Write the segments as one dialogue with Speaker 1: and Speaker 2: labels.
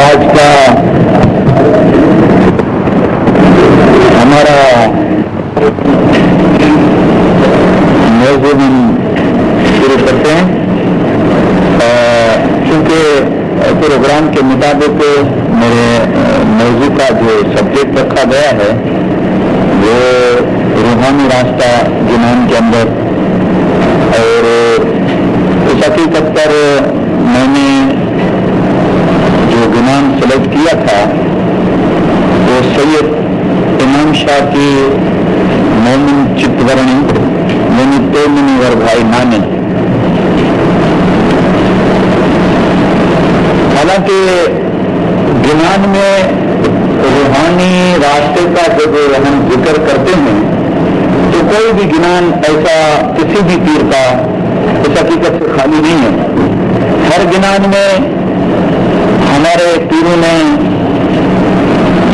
Speaker 1: آج کا ہمارا موضوع ہم شروع کرتے ہیں، کیونکہ پروگرام کے مطابق میرے موضوع کا جو سبجیکٹ رکھا گیا ہے وہ روحانی راستہ جنان کے اندر، اور اس حقیقت پر میں نے جو گنان سلیکٹ کیا تھا وہ سید امام شاہ کی مومن چتورنی یعنی تومنی اور بھائی نانے۔ حالانکہ گنان میں روحانی راستے کا جب ہم ذکر کرتے ہیں تو کوئی بھی گنان ایسا کسی بھی پیر کا اس حقیقت سے خالی نہیں ہے۔ ہر گنان میں ہمارے پیروں نے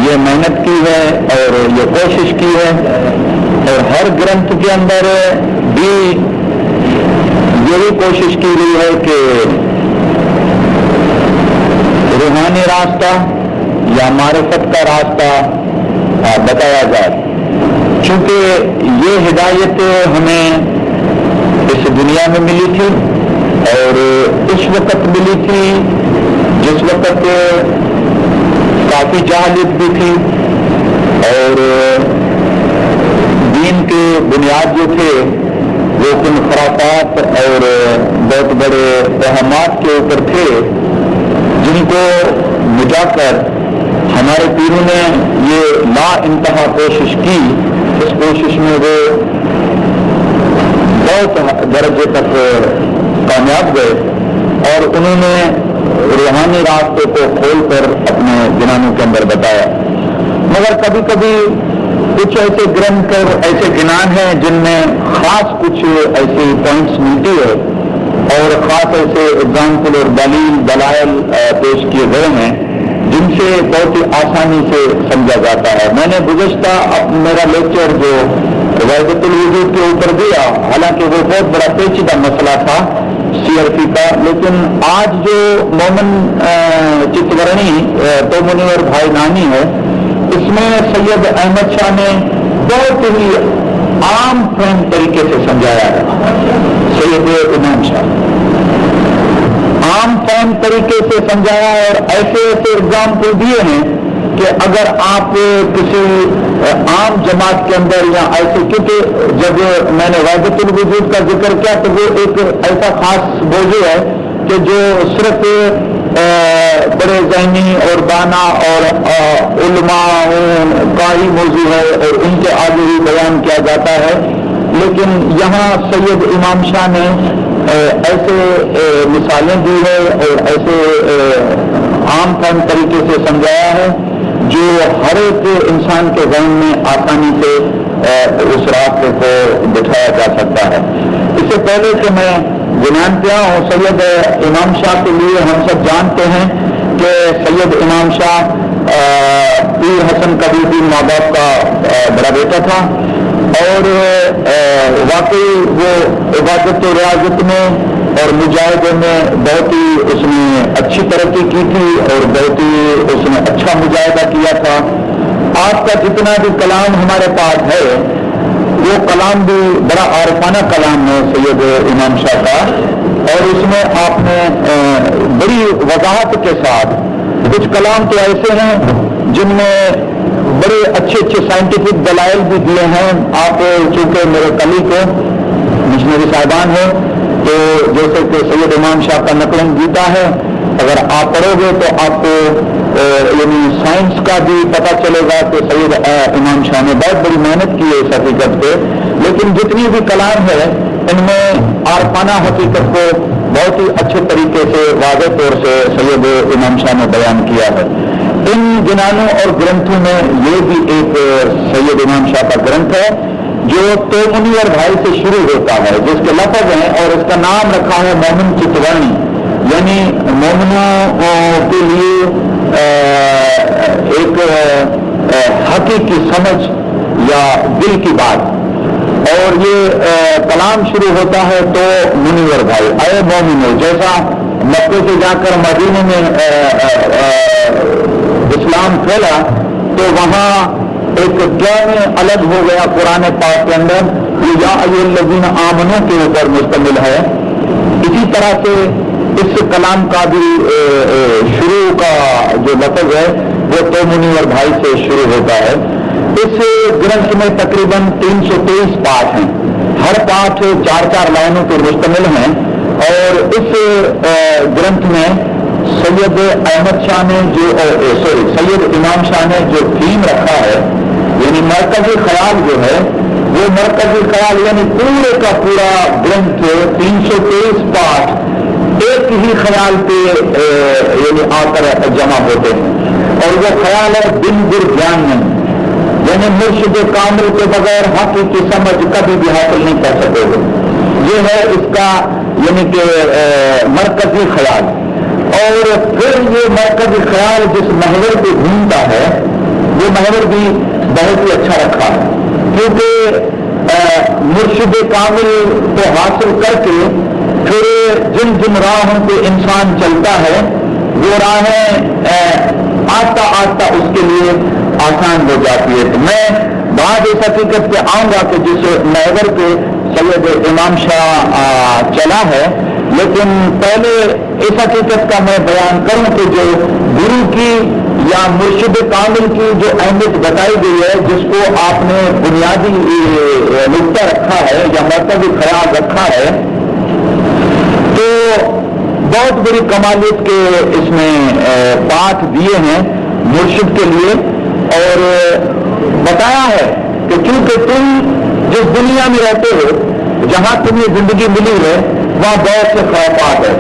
Speaker 1: یہ محنت کی ہے اور یہ کوشش کی ہے، اور ہر گرنتھ کے اندر بھی یہی کوشش کی گئی ہے کہ روحانی راستہ یا معرفت کا راستہ بتایا جائے، چونکہ یہ ہدایت ہمیں اس دنیا میں ملی تھی اور اس وقت ملی تھی جس وقت کافی جہالت بھی تھی، اور دین کے بنیاد جو تھے وہ کن خرافات اور بہت بڑے توہمات کے اوپر تھے، جن کو مٹا کر ہمارے پیروں نے یہ لا انتہا کوشش کی۔ اس کوشش میں وہ بہت درجے تک کامیاب گئے اور انہوں نے روحانی راستے کو کھول کر اپنے گنانوں کے اندر بتایا۔ مگر کبھی کبھی کچھ ایسے گرنتھ اور ایسے گنان ہیں جن میں خاص کچھ ایسی پوائنٹس ملتی ہے اور خاص ایسے اگزامپل اور دلائل پیش کیے گئے ہیں جن سے بہت ہی آسانی سے سمجھا جاتا ہے۔ میں نے گزشتہ میرا لیکچر جو وحدت الوجود کے اوپر دیا، حالانکہ وہ بہت بڑا پیچیدہ مسئلہ تھا CRP کا، لیکن آج جو مومن چتورنی تومنی اور بھائی نانی ہے، اس میں سید احمد شاہ نے بہت ہی عام فہم طریقے سے سمجھایا ہے۔ سید امام شاہ عام فہم طریقے سے سمجھایا اور ایسے ایسے اگزامپل دیے ہیں کہ اگر آپ کسی عام جماعت کے اندر یا ایسے، کیونکہ جب میں نے وحدت الوجود کا ذکر کیا تو وہ ایک ایسا خاص موضوع ہے کہ جو صرف بڑے ذہنی اور دانا اور علماء کا ہی موضوع ہے اور ان کے آگے ہی بیان کیا جاتا ہے، لیکن یہاں سید امام شاہ نے ایسے مثالیں دی ہے اور ایسے عام فہم طریقے سے سمجھایا ہے جو ہر ایک انسان کے ذہن میں آسانی سے اس راستے کو بٹھایا جا سکتا ہے۔ اس سے پہلے کہ میں گنان پہ آؤں، سید امام شاہ کے لیے ہم سب جانتے ہیں کہ سید امام شاہ پیر حسن کبیر الدین ماں باپ کا بڑا بیٹا تھا، اور واقعی وہ عبادت و ریاضت میں اور مجاہدے میں بہت ہی اس نے اچھی ترقی کی تھی اور بہت ہی اس نے اچھا مجاہدہ کیا تھا۔ آج کا جتنا بھی کلام ہمارے پاس ہے وہ کلام بھی بڑا عارفانہ کلام ہے سید امام شاہ کا، اور اس میں آپ نے بڑی وضاحت کے ساتھ کچھ کلام تو ایسے ہیں جن میں بڑے اچھے اچھے سائنٹیفک دلائل بھی دیے ہیں۔ آپ چونکہ میرے کلیگ کو مشنری صاحبان ہیں تو جیسے کہ سید امام شاہ کا نقل گیتا ہے، اگر آپ پڑھو گے تو آپ کو یعنی سائنس کا بھی پتہ چلے گا کہ سید امام شاہ نے بہت بڑی محنت کی ہے اس حقیقت پہ، لیکن جتنی بھی کلام ہے ان میں عارفانہ حقیقت کو بہت ہی اچھے طریقے سے واضح طور سے سید امام شاہ نے بیان کیا ہے۔ ان گنانوں اور گرنتھوں میں یہ بھی ایک سید امام شاہ کا گرنتھ ہے جو تومنی اور بھائی سے شروع ہوتا ہے، جس کے لفظ ہیں اور اس کا نام رکھا ہے مومن چتورنی، یعنی مومنوں کے لیے ایک حقیقی سمجھ یا دل کی بات۔ اور یہ کلام شروع ہوتا ہے تو منور بھائی اے مومنو، جیسا مکے سے جا کر مدینے میں اسلام پھیلا تو وہاں ایک کلمہ الگ ہو گیا قرآن پاک کے اندر یا ایھا الذین آمنوا کے اوپر مشتمل ہے. اسی طرح سے اس کلام کا بھی شروع کا جو لفظ ہے وہ تومنی اور بھائی سے شروع ہوتا ہے. اس گرنتھ میں تقریباً 323 پاٹ ہیں. ہر پاٹ 4 لائنوں پر مشتمل ہیں اور اس گرنتھ میں سید احمد شاہ نے سید امام شاہ نے جو تھیم رکھا ہے یعنی مرکزی خیال جو ہے وہ مرکزی خیال یعنی پورے کا پورا گرنتھ 323 پاٹ ایک ہی خیال پہ یعنی آ کر جمع ہوتے ہیں اور وہ خیال ہے بن گر گیان نہیں یعنی مرشد کامل کے بغیر حق کی سمجھ کبھی بھی حاصل نہیں کر سکے گے. یہ ہے اس کا یعنی کہ مرکزی خیال. اور پھر یہ مرکزی خیال جس محور پہ گھومتا ہے وہ محور بھی بہت ہی اچھا رکھا ہے کیونکہ مرشد کامل کو حاصل کر کے پھر جن جن راہوں پہ انسان چلتا ہے وہ راہیں آہستہ آہستہ اس کے لیے آسان ہو جاتی ہے. تو میں بعد اس حقیقت پہ آؤں گا کہ جس محور پہ سید امام شاہ چلا ہے لیکن پہلے اس حقیقت کا میں بیان کروں کہ جو گرو کی یا مرشد کامل کی جو اہمیت بتائی گئی ہے جس کو آپ نے بنیادی نقطہ رکھا ہے یا مرکزی خیال رکھا ہے تو بہت بڑی کمالیت کے اس میں پاٹ دیے ہیں مرشد کے لیے اور بتایا ہے کہ کیونکہ تم جس دنیا میں رہتے ہو جہاں تمہیں زندگی ملی ہے وہاں بہت سے خرافات ہیں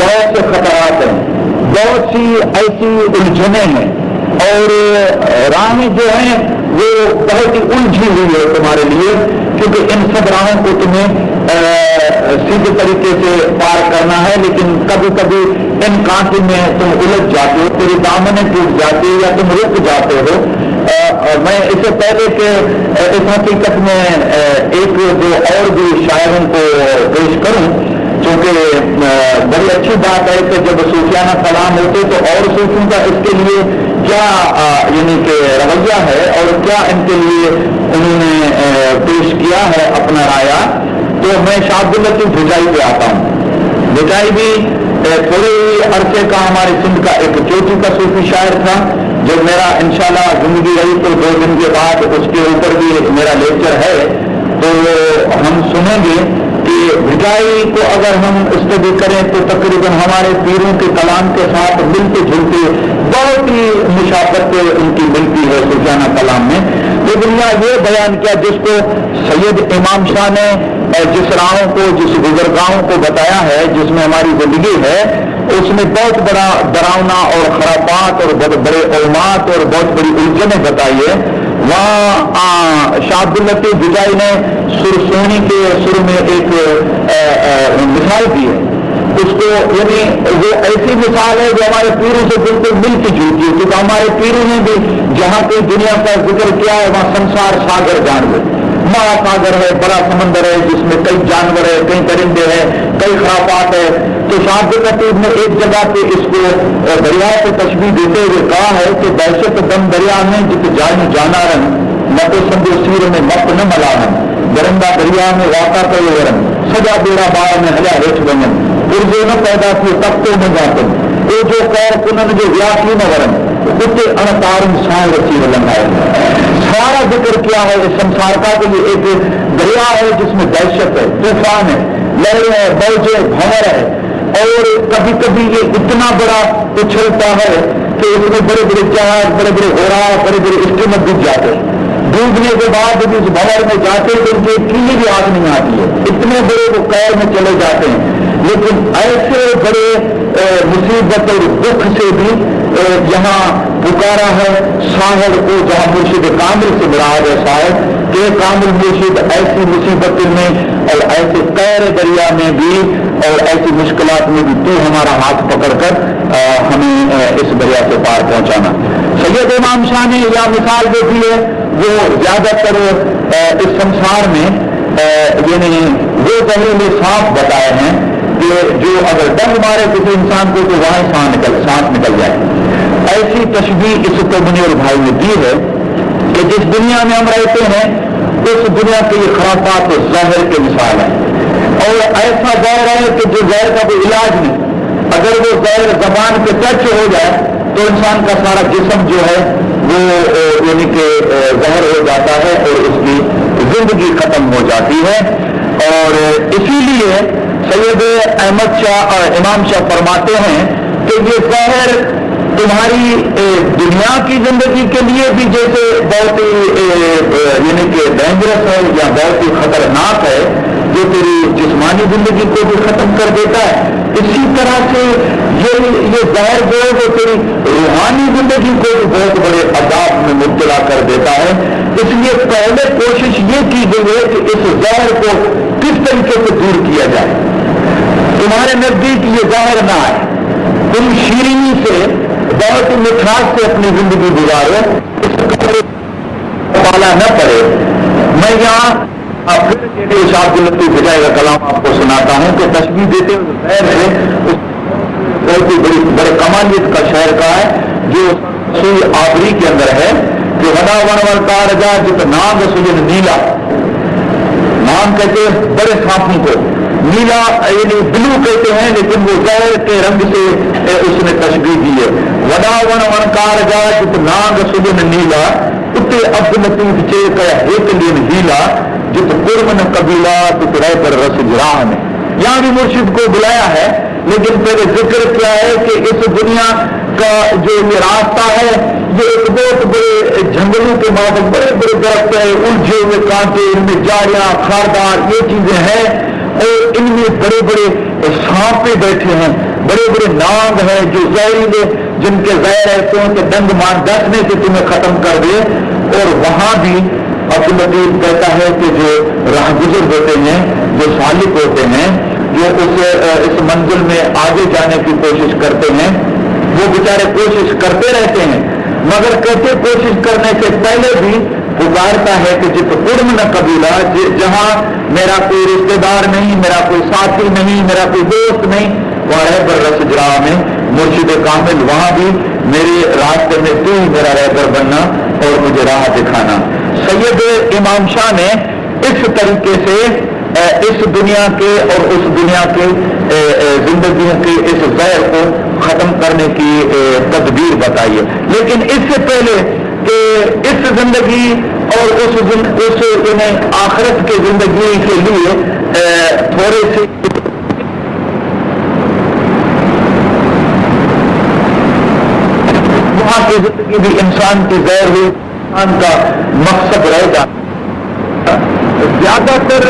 Speaker 1: بہت سے خطرات ہیں بہت سی ایسی الجھنیں ہیں اور راہیں جو ہیں وہ بہت ہی الجھی ہوئی ہے تمہارے لیے کیونکہ ان سب راہوں کو تمہیں سیدھے طریقے سے پار کرنا ہے لیکن کبھی کبھی ان کانٹے میں تم الجھ جاتے ہو تیری دامنیں ٹوٹ جاتی یا تم رک جاتے ہو. میں اس سے پہلے کہ اس حقیقت میں ایک دو اور بھی شاعروں کو پیش کروں چونکہ بڑی اچھی بات ہے کہ جب صوفیانہ کلام ہوتے تو اور صوفیوں کا اس کے لیے کیا یعنی کہ رویہ ہے اور کیا ان کے لیے انہوں نے پیش کیا ہے اپنا رایا. تو میں شاہ عبداللطیف بھجائی پہ آتا ہوں. بھجائی بھی تھوڑے عرصے کا ہمارے سندھ کا ایک چوٹی کا صوفی شاعر تھا. جب میرا انشاءاللہ زندگی رہی تو 2 دن کے بعد اس کے اوپر بھی میرا لیکچر ہے تو ہم سنیں گے کہ بھجائی کو اگر ہم اسٹڈی کریں تو تقریباً ہمارے پیروں کے کلام کے ساتھ ملتے جلتے بہت ہی مشابہت ان کی ملتی ہے صوفیانہ کلام میں. لیکن یہ بیان کیا جس کو سید امام شاہ نے جس راہوں کو جس گزرگاہوں کو بتایا ہے جس میں ہماری زندگی ہے اس میں بہت بڑا ڈراؤنا اور خرابات اور بہت بڑے علمات اور بہت بڑی الجھنیں بتائی ہے. وہاں شاہ عبداللطیف بھجائی نے سرسونی کے سر میں ایک مثال دی ہے اس کو یعنی وہ ایسی مثال ہے جو ہمارے پیروں سے بالکل ملتی جلتی ہے کیونکہ ہمارے پیروں نے بھی جہاں پہ دنیا کا ذکر کیا ہے وہاں سنسار ساگر جان گئے. مہا ساگر ہے بڑا سمندر ہے جس میں کئی جانور ہے کئی پرندے ہیں کئی خرافات ہے. تو شاہ عبداللطیف نے ایک جگہ پہ اس کو دریا سے تشبیہ دیتے ہوئے کہا ہے کہ دہشت دم دریا میں جت جان جانا رن نہ تو سمجھو سیر میں مت نہ ملاحم گرندہ دریا میں واقع پہ ورن سجا بیڑا بار میں ہلا ریچ بنن ارجو نہ پیدا کی تب تو میں جاتن وہ جو قیر کنن جو ویاسی نہ ورن کتے انتارم سائیں رچی ولن آئے. سارا ذکر کیا ہے اس سنسار کا کہ یہ ایک دریا ہے جس میں دہشت ہے طوفان ہے لہریں ہیں موجیں بھنور ہے اور کبھی کبھی یہ اتنا بڑا اچھلتا ہے کہ اس میں بڑے بڑے جہاز بڑے بڑے گھوڑا بڑے بڑے اسٹیمر ڈوب جاتے ہیں. ڈوبنے کے بعد بھی اس بھنور میں جاتے تو ان کی کلی بھی آگ نہیں آتی ہے اتنے بڑے وہ قیر میں چلے جاتے ہیں. لیکن ایسے بڑے مصیبت اور دکھ سے بھی یہاں پکارا ہے ساحل کو جہاں مرشد کامل سے مراد ہے صاحب کہ کامل مرشد ایسی مصیبت میں اور ایسے قیر دریا میں بھی اور ایسی مشکلات میں بھی تو ہمارا ہاتھ پکڑ کر ہمیں اس دریا سے پار پہنچانا. سید امام شاہ نے یا مثال جو دی ہے وہ زیادہ تر اس سنسار میں یعنی وہ پہلے صاف بتائے ہیں کہ جو اگر ڈنگ مارے کسی انسان کو تو وہاں سانس نکل جائے۔ ایسی تشبیہ اس کو منیر بھائی نے دی ہے کہ جس دنیا میں ہم رہتے ہیں اس دنیا کے یہ خرافات ظاہر کے مثال ہے، اور ایسا ظاہر ہے کہ جو ظاہر کا کوئی علاج نہیں، اگر وہ ظاہر زبان پہ ٹچ ہو جائے تو انسان کا سارا جسم جو ہے وہ یعنی کہ ظاہر ہو جاتا ہے اور اس کی زندگی ختم ہو جاتی ہے۔ اور اسی لیے سید احمد شاہ اور امام شاہ فرماتے ہیں کہ یہ ظاہر تمہاری دنیا کی زندگی کے لیے بھی جیسے بہت ہی یعنی کہ ڈینجرس ہے یا بہت ہی خطرناک ہے، جو تیری جسمانی زندگی کو بھی ختم کر دیتا ہے، اسی طرح سے یہ ظاہر جو ہے وہ تیری روحانی زندگی کو بھی بہت بڑے عذاب میں مبتلا کر دیتا ہے۔ اس لیے پہلے کوشش یہ کی گئی ہے کہ اس ظاہر کو کس طریقے سے دور کیا جائے، تمہارے نزدیک یہ ظاہر نہ آئے، تم شیرینی سے بہت مٹھاس سے اپنی زندگی گزارو، پالا نہ پڑے۔ میں یہاں عبد اللطیف بجائے کا کلام آپ کو سناتا ہوں کہ تشبیہ دیتے ہوئے شہر ہے بہت ہی بڑے کمالیت کا شہر کا ہے جو سوئی آبری کے اندر ہے کہ ودا ون کارجا جت ناگ سجن نیلا، نام کہتے ہیں بڑے سانپوں کو، نیلا یعنی بلو کہتے ہیں لیکن وہ زہر کے رنگ سے اس نے تشبیہ دی ہے۔ ودا ون کارجا جت ناگ سجن نیلا اتنے عبد اللطیف چے کا ایک لین ہیلا جت قرمن قبیلہ تت رہ کر رس جراہ میں۔ یہاں بھی مرشد کو بلایا ہے لیکن پہلے ذکر کیا ہے کہ اس دنیا کا جو یہ راستہ ہے یہ ایک بہت بڑے جنگلوں کے مابین بڑے بڑے درخت ہیں، الجھے ہوئے کانٹے، ان میں جاڑیاں خاردار یہ چیزیں ہیں، اور ان میں بڑے بڑے سانپے بیٹھے ہیں، بڑے بڑے ناگ ہیں جو زہریلے، جن کے زہر ایسے ہیں کہ ڈنگ مار ڈسنے سے تمہیں ختم کر دے۔ اور وہاں بھی عبد اللطیف کہتا ہے کہ جو راہ گزر ہوتے ہیں، جو سالک ہوتے ہیں، جو اس منزل میں آگے جانے کی کوشش کرتے ہیں، وہ بیچارے کوشش کرتے رہتے ہیں، مگر کہتے کوشش کرنے سے پہلے بھی پکارتا ہے کہ جت قرم نہ قبیلہ، جہاں میرا کوئی رشتہ دار نہیں، میرا کوئی ساتھی نہیں، میرا کوئی دوست نہیں، وہ رہبر رس جرا میں مرشد کامل، وہاں بھی میرے راستے میں تو ہی میرا رہبر بننا اور مجھے راہ دکھانا۔ سید امام شاہ نے اس طریقے سے اس دنیا کے اور اس دنیا کے زندگیوں کے اس زہر کو ختم کرنے کی تدبیر بتائی ہے، لیکن اس سے پہلے کہ اس زندگی اور اس آخرت کی زندگی کے لیے تھوڑے سے وہاں کی زندگی بھی انسان کی زہر ہوئی، انسان کا مقصد رہ جاتا زیادہ تر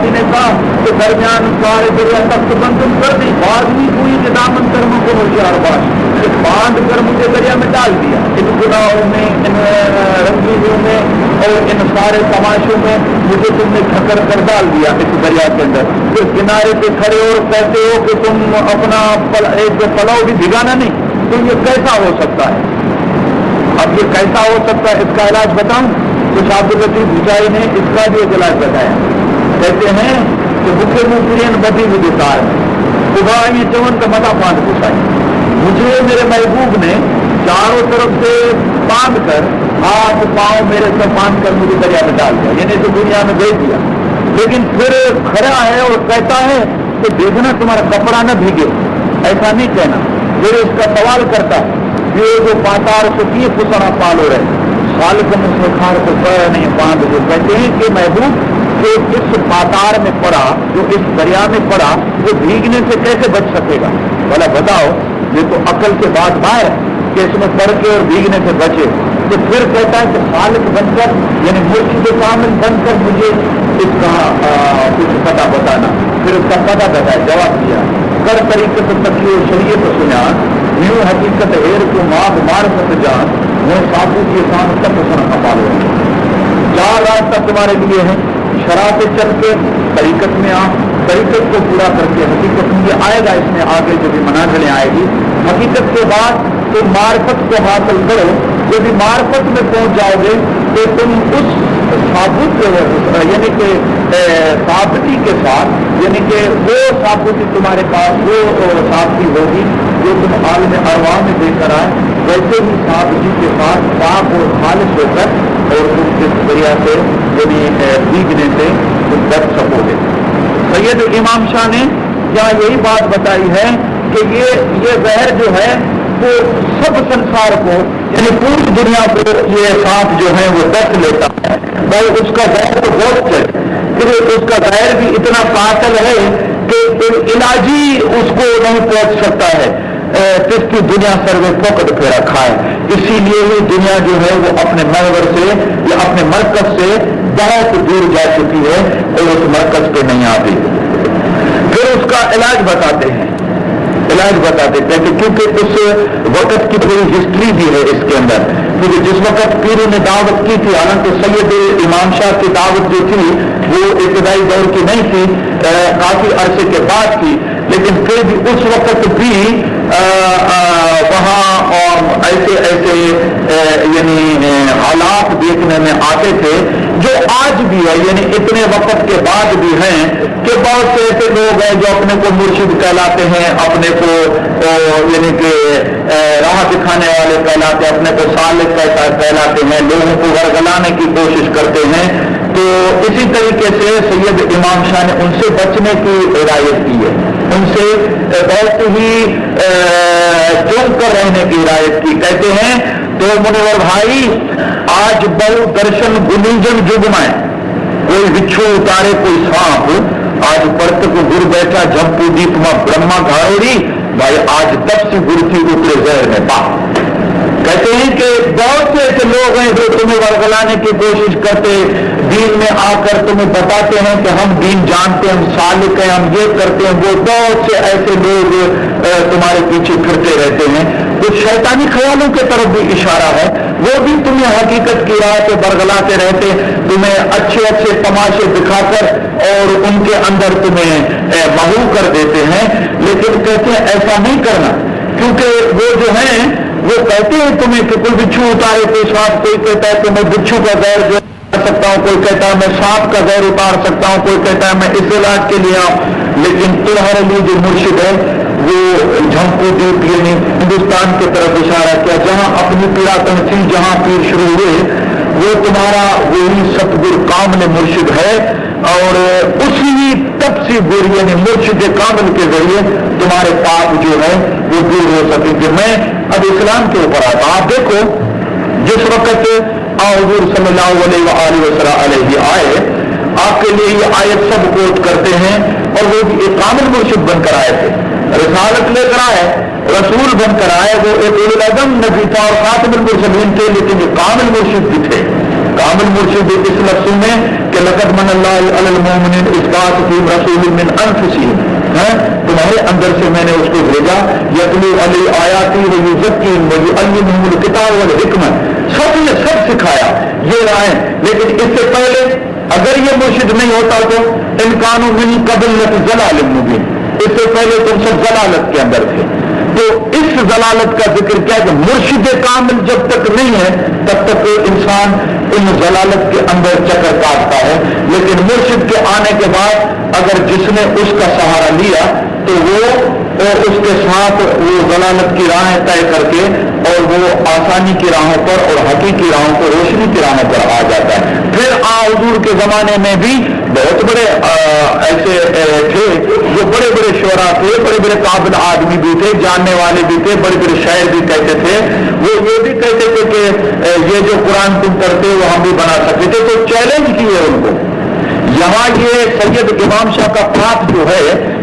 Speaker 1: نے کہا کہ درمیان سارے دریا تخت بند کر دی، بعد نہیں ہوئی کہ دامن کرموں کو ہوشیار باش باندھ کر مجھے دریا میں ڈال دیا، ان گناہوں میں، ان رنگینیوں میں اور ان سارے تماشوں میں مجھے تم نے ٹھکر کر ڈال دیا اس دریا کے اندر۔ پھر کنارے پہ کھڑے اور کہتے ہو کہ تم اپنا ایک پلاؤ بھی بھگانا نہیں، تو یہ کیسا ہو سکتا ہے؟ اب یہ کیسا ہو سکتا ہے، اس کا علاج بتاؤں؟ کچھ عبد اللطیف بھٹائی نے اس کا بھی ایک علاج بتایا، کہتے ہیں کہ بکے منہ بدی مجھے تار صبح یہ چون کا متا باندھ پوچھائی، مجھے میرے محبوب نے چاروں طرف سے باندھ کر ہاتھ پاؤں میرے سے باندھ کر مجھے دریا میں ڈال دیا، یعنی تو دنیا میں بھیج دیا، لیکن پھر کھڑا ہے اور کہتا ہے کہ دیکھنا تمہارا کپڑا نہ بھیگے، ایسا نہیں کہنا۔ پھر اس کا سوال کرتا یہ جو پاتار کو کی خسرا پالو رہے خالق مسخار کو نہیں باندھ جو کہتے ہیں کہ محبوب جو اس پاتار میں پڑا، جو اس دریا میں پڑا، وہ بھیگنے سے کیسے بچ سکے گا؟ بھلا بتاؤ، یہ تو عقل کے بات باہر ہے کہ اس میں پڑھ کے اور بھیگنے سے بچے۔ تو پھر کہتا ہے کہ خالق بن کر یعنی مرشد کامل بن کر مجھے اس کا کچھ پتہ بتانا۔ پھر اس کا پتہ بتایا، جواب دیا، اگر طریقت تکی و شریعت سنیان نیو حقیقت ہیر کو ماغ معرفت جان وہ ساتھو کی سان تک سن حمال ہوگی. 4 راستہ تمہارے لیے ہیں. شرع سے چل کے طریقت میں آ, طریقت کو پورا کر کے حقیقت میں یہ آئے گا. اس میں آگے جو بھی منازلیں آئے گی. حقیقت کے بعد تم معرفت کو حاصل کرو. جب بھی معرفت میں پہنچ جاؤ گے تو تم اس ثابت یعنی کہ ثابتی کے ساتھ یعنی کہ وہ ثابتی تمہارے پاس وہ ثابتی ہوگی جو تم عالم ارواح میں دے کر آئے, ویسے ہی ثابتی کے ساتھ پاک اور خالص ہو کر اور تم کے ذریعہ سے یعنی بھیگنے سے تم بچ سکو گے. سید امام شاہ نے یہاں یہی بات بتائی ہے کہ یہ زہر جو ہے وہ سب سنسار کو یعنی پوری دنیا کو یہ سانپ جو ہے وہ دست لیتا ہے. بھائی اس کا زہر تو بہت ہے, پھر اس کا زہر بھی اتنا قاتل ہے کہ علاجی اس کو نہیں پہنچ سکتا ہے. جس کی دنیا سروے پکڑ پھیرا کھائے. اسی لیے یہ دنیا جو ہے وہ اپنے محور سے یا اپنے مرکز سے بہت دور جا چکی ہے اور اس مرکز پہ نہیں آتی. پھر اس کا علاج بتاتے ہیں کیونکہ اس وقت کی پوری ہسٹری بھی ہے اس کے اندر. کیونکہ جس وقت پیروں نے دعوت کی تھی, حالانکہ سید امام شاہ کی دعوت جو تھی وہ ابتدائی دور کی نہیں تھی, کافی عرصے کے بعد کی, لیکن پھر بھی اس وقت بھی وہاں ایسے یعنی حالات دیکھنے میں آتے تھے جو آج بھی ہے. یعنی اتنے وقت کے بعد بھی ہیں کہ بہت سے ایسے لوگ ہیں جو اپنے کو مرشد کہلاتے ہیں, اپنے کو یعنی کہ راہ دکھانے والے کہلاتے ہیں, اپنے کو سالک کہلاتے ہیں, لوگوں کو ورگلانے کی کوشش کرتے ہیں. تو اسی طریقے سے سید امام شاہ نے ان سے بچنے کی ہدایت کی ہے, ان سے بہت ہی چون کر رہنے کی ہدایت کی. کہتے ہیں تو منور بھائی آج بہو درشن گلیجن جگمائے, کوئی بچھو اتارے کوئی سانپ, آج پرت کو گر بیٹھا جھمپو دیپما برہما گھاڑوڑی, بھائی آج تب سے گر تھی اترے زہر میں پا. کہتے ہیں کہ بہت سے ایسے لوگ ہیں جو تمہیں ورگلانے کی کوشش کرتے, دین میں آ کر تمہیں بتاتے ہیں کہ ہم دین جانتے ہیں, ہم سالک ہیں, ہم یہ کرتے ہیں, وہ بہت سے ایسے لوگ تمہارے پیچھے پھرتے رہتے ہیں. کچھ شیطانی خیالوں کی طرف بھی اشارہ ہے, وہ بھی تمہیں حقیقت کی راہ پہ برگلاتے رہتے, تمہیں اچھے تماشے دکھا کر اور ان کے اندر تمہیں محو کر دیتے ہیں. لیکن کہتے ہیں ایسا نہیں کرنا, کیونکہ وہ جو ہیں وہ کہتے ہیں تمہیں کہ کوئی بچھو اتارے کوئی سانپ, کوئی کہتا ہے کہ میں بچھو کا زہر جو اتار سکتا ہوں, کوئی کہتا ہے میں سانپ کا زہر اتار سکتا ہوں, کوئی کہتا ہے میں اس علاج کے لیے آؤں. لیکن تمہارے لیے جو مرشد ہے وہ جھمپو دیپ یعنی ہندوستان کی طرف اشارہ کیا, جہاں اپنی پیراتن تھی, جہاں پیر شروع ہوئے, وہ تمہارا وہی ستگر کامل مرشد ہے. اور اسی تب سے گر یعنی مرشد کامل کے ذریعے تمہارے پاپ جو ہے وہ دور ہو سکے. کہ میں اب اسلام کے اوپر آتا, آپ دیکھو جس وقت حضور صلی اللہ علیہ وسلم آئے, آپ کے لیے یہ آیت سب کوٹ کرتے ہیں, اور وہ بھی ایک کامل مرشد بن کر آئے تھے, رسالت لے کر آئے, رسول بن کر آئے. وہ ایک اولو العزم نبی تھا اور خاتم المرسلین تھے, لیکن یہ کامل مرشد بھی تھے. کامل مرشد اس لفظ میں کہ لقد من اللہ علی المؤمنین اذ بعث فیہم رسولا من انفسہم, تمہارے اندر سے میں نے اس کو بھیجا, یتلو علی آیاتی ویزکیہم ویعلمہم الکتاب والحکمت, سب سکھایا یہ رائے. لیکن اس سے پہلے اگر یہ مرشد نہیں ہوتا تو امکان من قبل لفی ضلال مبین, اس سے پہلے تم سب ضلالت کے اندر تھے. تو اس ضلالت کا ذکر کیا کہ مرشد کامل جب تک نہیں ہے تب تک انسان ان ضلالت کے اندر چکر کاٹتا ہے. لیکن مرشد کے آنے کے بعد اگر جس نے اس کا سہارا لیا تو وہ اس کے ساتھ وہ ضلالت کی راہیں طے کر کے اور وہ آسانی کی راہوں پر اور حقیقی راہوں پر, روشنی کی راہوں پر آ جاتا ہے. پھر حضور کے زمانے میں بھی بہت بڑے ایسے تھے جو بڑے بڑے شعراء تھے, بڑے بڑے قابل آدمی بھی تھے, جاننے والے بھی تھے, بڑے بڑے شاعر بھی کہتے تھے. وہ یہ بھی کہتے تھے کہ یہ جو قرآن تم کرتے وہ ہم بھی بنا سکتے تھے. تو چیلنج کیے ان کو. یہاں یہ سید امام شاہ کا پاپ جو ہے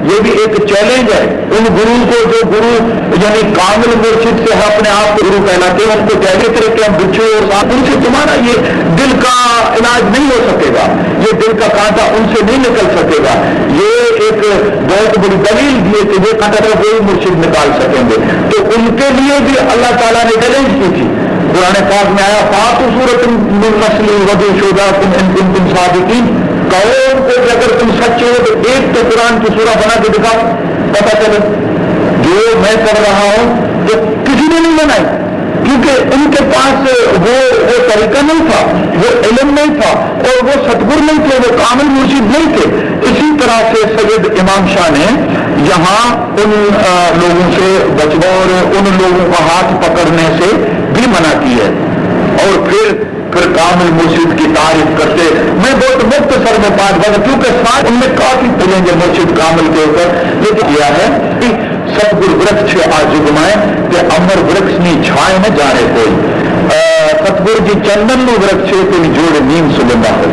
Speaker 1: یہ بھی ایک چیلنج ہے ان گرو کو جو گرو یعنی کامل مرشد سے اپنے آپ کو گرو کہلاتے ہیں، ان کو کہنے کرے کہ ہم بچھو اور ساتھ ان سے تمہارا یہ دل کا علاج نہیں ہو سکے گا، یہ دل کا کانٹا ان سے نہیں نکل سکے گا. یہ ایک بہت بڑی دلیل دی کہ یہ کانٹا وہی مرشد نکال سکیں گے. تو ان کے لیے بھی اللہ تعالیٰ نے چیلنج کی تھی. قرآن پاک میں آیا فاتو سورۃ من مثل وضو شہداءکم ان کنتم صادقین، کہو ان کو کہ اگر تم سچے ہو تو ایک تو قرآن کی سورہ بنا کے دکھاؤ، پتہ چلے. جو میں پڑھ رہا ہوں جو کسی نے نہیں بنائی، کیونکہ ان کے پاس وہ طریقہ نہیں تھا، وہ علم نہیں تھا، اور وہ ستگر نہیں تھے، وہ کامل مرشد نہیں تھے. اسی طرح سے سید امام شاہ نے یہاں ان لوگوں سے بچنے اور ان لوگوں کا ہاتھ پکڑنے سے بھی منع کی ہے. اور پھر کامل مرشد کی تعریف کرتے. میں بہت مختصر میں بات بتا کیونکہ ساتھ ان میں کافی پلیں گے مرشد کامل کے اوپر. یہ کیا ہے کہ ستگر ورکش آج جگمائے کہ امر ورکش نہیں چھائے نہ جانے کوئی. ستگر جی چندن میں ورکش تو جوڑ نیم سلندہ ہو.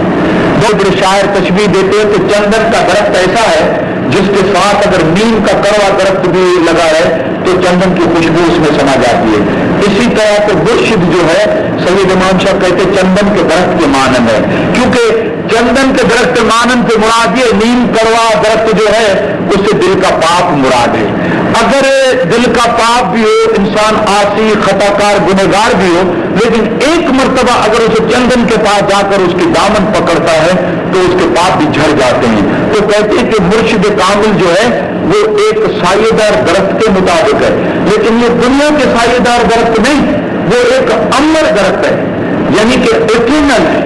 Speaker 1: بہت بڑے شاعر تشبیہ دیتے ہیں کہ چندن کا درخت ایسا ہے جس کے ساتھ اگر نیم کا کڑوا درخت بھی لگا ہے تو چندن کی خوشبو اس میں سما جاتی ہے. اسی طرح سے مرشد جو ہے سید امام شاہ کہتے چندن کے درخت کے مانند ہے، کیونکہ چندن کے درخت کے مانند سے مراد یہ نیم کڑوا درخت جو ہے اس سے دل کا پاپ مراد ہے. اگر دل کا پاپ بھی ہو، انسان آسی خطا کار گنہگار بھی ہو، لیکن ایک مرتبہ اگر اسے چندن کے پاس جا کر اس کی دامن پکڑتا ہے تو اس کے پاپ بھی جھڑ جاتے ہیں. تو کہتے ہیں کہ مرشد کامل جو ہے وہ ایک سایہ دار درخت کے مطابق ہے، لیکن یہ دنیا کے سایہ دار درخت نہیں، وہ ایک امر درخت ہے، یعنی کہ ایٹرنل ہے،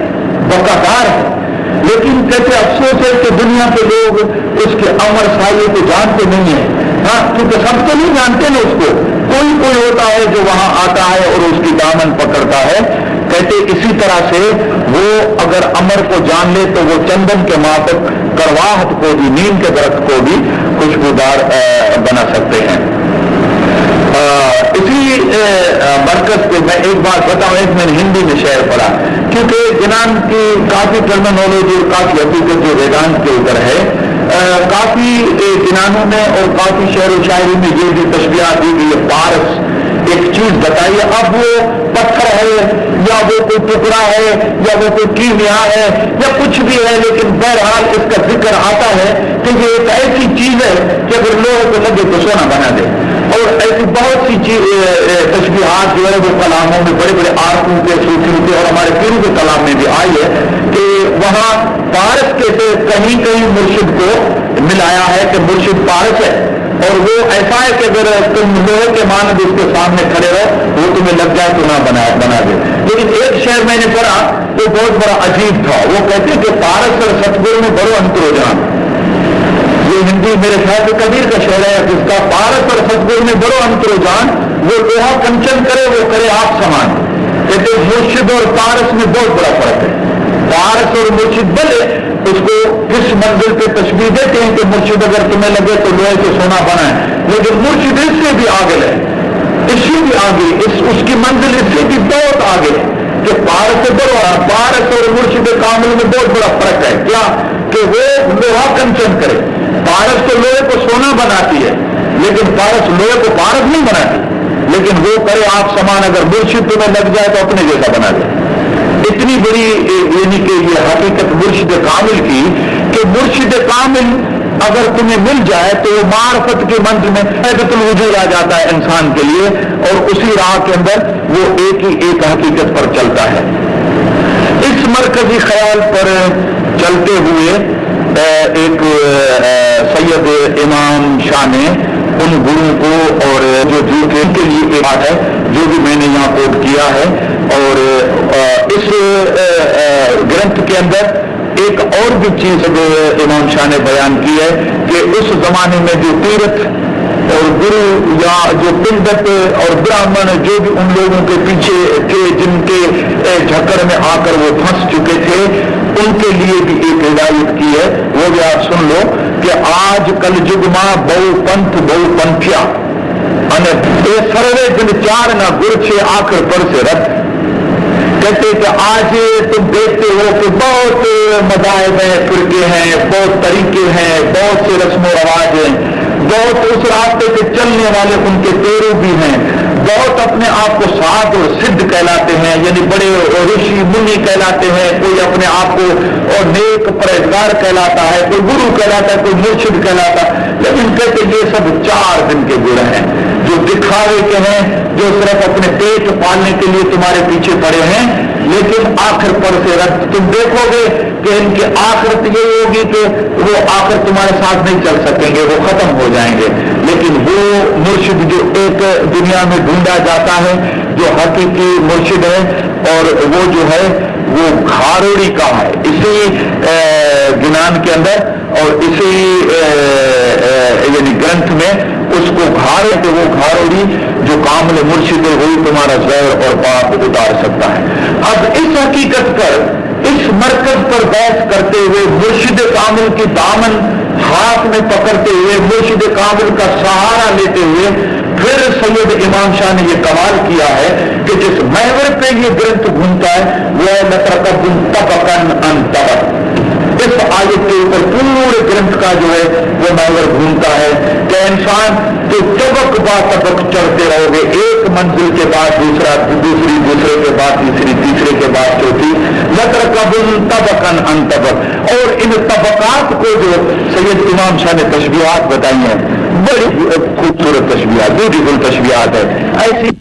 Speaker 1: بقادار ہے. لیکن کہتے افسوس ہے کہ دنیا کے لوگ اس کے امر سایے کو جانتے نہیں ہیں. ہاں، کیونکہ سب تو نہیں جانتے نا اس کو، کوئی ہوتا ہے جو وہاں آتا ہے اور اس کی دامن پکڑتا ہے. کہتے اسی طرح سے وہ اگر امر کو جان لے تو وہ چندن کے ماپک کرواہٹ کو بھی، نیم کے درخت کو بھی خوشبودار بنا سکتے ہیں. اسی مرکز پہ میں ایک بات بتاؤں، ایک میں نے ہندی میں شعر پڑھا، کیونکہ جنان کی کافی ٹرمینالوجی اور کافی حقیقت جو ویدانت کے اوپر ہے، کافی جنانوں میں اور کافی شعر و شاعری میں یہ بھی تشبیہات دی گئی ہے. پارس ایک چیز بتائیے، اب وہ پتھر ہے یا وہ کوئی ٹکڑا ہے یا وہ کوئی کیمیا ہے یا کچھ بھی ہے، لیکن بہرحال اس کا ذکر آتا ہے کہ یہ ایک ایسی چیز ہے کہ اگر لوگوں کو لگے تو سونا بنا دے. اور ایسی بہت سی تشبیہات جو ہے وہ کلاموں میں بڑے بڑے آرتوں کے صوفیوں کے اور ہمارے پیروں کے کلام میں بھی آئی ہے کہ وہاں پارس کے سے کہیں کہیں مرشد کو ملایا ہے کہ مرشد پارس ہے، اور وہ ایسا ہے کہ اگر تم لوہے کے مانند اس کے سامنے کھڑے رہو وہ تمہیں لگ جائے تو نہ بنا دے. لیکن ایک شعر میں نے پڑھا وہ بہت بڑا عجیب تھا. وہ کہتے کہ پارس اور ستگر میں بڑو انتر ہو جان. یہ ہندی میرے خیال سے کبیر کا شعر ہے جس کا پارس اور ستگر میں بڑو انتر ہو جان، وہ لوہا کنچن کرے وہ کرے آپ سمان. کہتے مرشد اور پارس میں بہت بڑا فرق ہے. پارس اور مرشد بلے اس کو کس منزل پہ تشبیہ دیتے ہیں کہ مرشد اگر تمہیں لگے تو لوہے سے سونا بنا ہے، لیکن مرشد اس سے بھی آگے ہے، اس سے بھی آگے، اس کی منزل اس سے بھی بہت آگے ہے کہ پارس سے بڑا. پارس اور مرشد کامل میں بہت بڑا فرق ہے. کیا کہ وہ لوہا کنچن کرے. پارس تو لوہے کو سونا بناتی ہے، لیکن پارس لوہے کو پارس نہیں بناتی، لیکن وہ کرے آپ سمان. اگر مرشد تمہیں لگ جائے تو اپنے جیسا بنا دے. اتنی بڑی یعنی کہ یہ حقیقت مرشد کامل کی کہ مرشد کامل اگر تمہیں مل جائے تو وہ معرفت کے منزل میں حقیقت الوجود آ جاتا ہے انسان کے لیے، اور اسی راہ کے اندر وہ ایک ہی ایک حقیقت پر چلتا ہے. اس مرکزی خیال پر چلتے ہوئے ایک سید امام شاہ نے ان گرو کو اور جو کے لیے ایک بات ہے جو بھی میں نے یہاں کوٹ کیا ہے، اور اس گرنتھ کے اندر ایک اور بھی چیز امام شاہ نے بیان کی ہے کہ اس زمانے میں جو تیرتھ اور گرو یا جو پنڈت اور براہمن جو بھی ان لوگوں کے پیچھے تھے جن کے جھکڑ میں آ کر وہ پھنس چکے تھے، ان کے لیے بھی ایک ہدایت کی ہے. وہ بھی آپ سن لو کہ آج کل جگما بہو پنتھ بہو پنتھیا سروے جن چار نہ گر چھے آخر پر سے رد. جیسے کہ آج تم دیکھتے ہو کہ بہت مذاہب ہیں، فرقے ہیں، بہت طریقے ہیں، بہت سے رسم و رواج ہیں، بہت اس راستے پہ چلنے والے ان کے پیرو بھی ہیں، بہت اپنے آپ کو سعد اور سدھ کہلاتے ہیں، یعنی بڑے رشی منی کہلاتے ہیں، کوئی اپنے آپ کو اور نیک پرہیزگار کہلاتا ہے، کوئی گرو کہلاتا ہے، کوئی مرشد کہلاتا ہے، لیکن کہتے یہ سب 4 دن کے گڑ ہیں جو دکھاوے کے ہیں، جو صرف اپنے پیٹ پالنے کے لیے تمہارے پیچھے پڑے ہیں، لیکن آخر پر سے رد تم دیکھو گے کہ ان کی آخرت یہ ہوگی کہ وہ آخر تمہارے ساتھ نہیں چل سکیں گے، وہ ختم ہو جائیں گے، لیکن وہ مرشد جو ایک دنیا میں ڈھونڈا جاتا ہے جو حقیقی مرشد ہے، اور وہ جو ہے وہ گھاروڑی کا ہے، اسی گنان کے اندر اور اسی یعنی گرنتھ میں اس کو گھاڑے کہ وہ گھاروڑی جو کامل مرشد ہے وہی تمہارا زہر اور پاپ اتار سکتا ہے۔ اب اس حقیقت پر، اس مرکز پر بحث کرتے ہوئے، مرشد کامل کی دامن ہاتھ میں پکڑتے ہوئے، مرشد کامل کا سہارا لیتے ہوئے، پھر سید امام شاہ نے یہ کمال کیا ہے کہ جس محور پہ یہ گرنتھ گھومتا ہے وہ لترکبن طبقاً عن طبق، اس آیت کے اوپر پورے گرنتھ کا جو ہے وہ محور گھومتا ہے کہ انسان جو طبق با طبق چڑھتے رہو گے، ایک منزل کے بعد دوسرا، دوسری، دوسرے کے بعد تیسری، تیسرے کے بعد چوتھی، لترکبن طبقاً عن طبق، اور ان طبقات کو جو سید امام شاہ نے تشبیہات بتائی ہیں، بڑی خوبصورت تشبیہات، بیوٹیفل تشبیہات ہے، ایسی